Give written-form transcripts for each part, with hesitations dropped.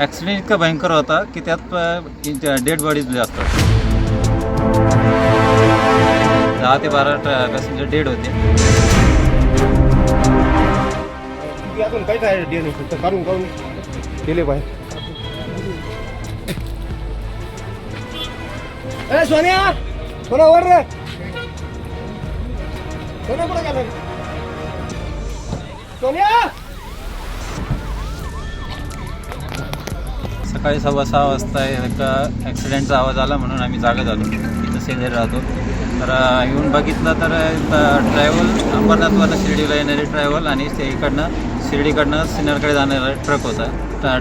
Accident इतका भयंकर होता की त्यात डेड बॉडीज जास्त होत्या. 10 ते 12 पॅसेंजर डेड होते. अजून काही काय नाही फक्त काढून गेले बाहेर. ए सोन्या सोन्या वर रे. सोन्या कुठे गेला? सोन्या सकाळी 6:15 वाजता एका ॲक्सिडेंटचा आवाज आला म्हणून आम्ही जागा झालो. इथं शेजारी राहतो. तर येऊन बघितलं तर ट्रॅव्हल अंबरनाथवरनं शिर्डीला येणारी ट्रॅव्हल आणि ते इकडनं शिर्डीकडनं सिन्नरकडे जाणारा ट्रक होता.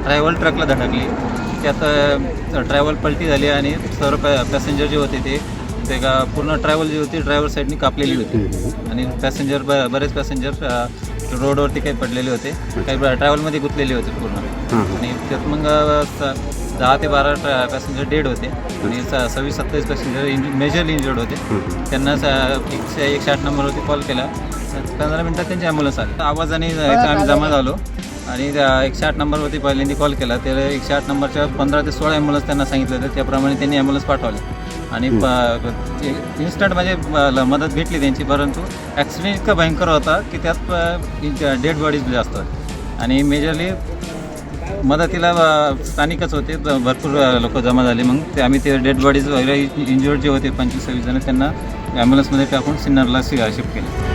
ट्रॅव्हल ट्रकला धडकली. त्यात ट्रॅव्हल पलटी झाली आणि सर्व पॅसेंजर जे होते ते का पूर्ण ट्रॅव्हल जी होती ड्रायव्हर साईडनी कापलेली होती आणि पॅसेंजर बरेच पॅसेंजर रोडवरती काही पडलेले होते. काही ट्रॅव्हलमध्ये गुंतलेले होते पूर्ण. आणि त्यात मग 10 ते 12 पॅसेंजर डेड होते आणि 26-27 पॅसेंजर मेजरली इंजर्ड होते. त्यांना 108 नंबरवरती कॉल केला. 15 मिनटात त्यांची ॲम्ब्युलन्स आली. आवाजाने आम्ही जमा झालो आणि 108 नंबरवरती पहिल्यांदा कॉल केला. त्याला 108 नंबरच्या 15 ते 16 ॲम्ब्युलन्स त्यांना सांगितलं होतं. त्याप्रमाणे त्यांनी ॲम्ब्युलन्स पाठवले आणि इन्स्टंट म्हणजे मदत भेटली त्यांची. परंतु ॲक्सिडेंट इतका भयंकर होता की त्यात डेड बॉडीज जास्त होते आणि मेजरली मदतीला स्थानिकच होते. भरपूर लोक जमा झाले. मग आम्ही ते डेड बॉडीज वगैरे इंजुर्ड जे होते 25-26 जण त्यांना ॲम्ब्युलन्समध्ये टाकून सिन्नरला शिफ्ट केलं.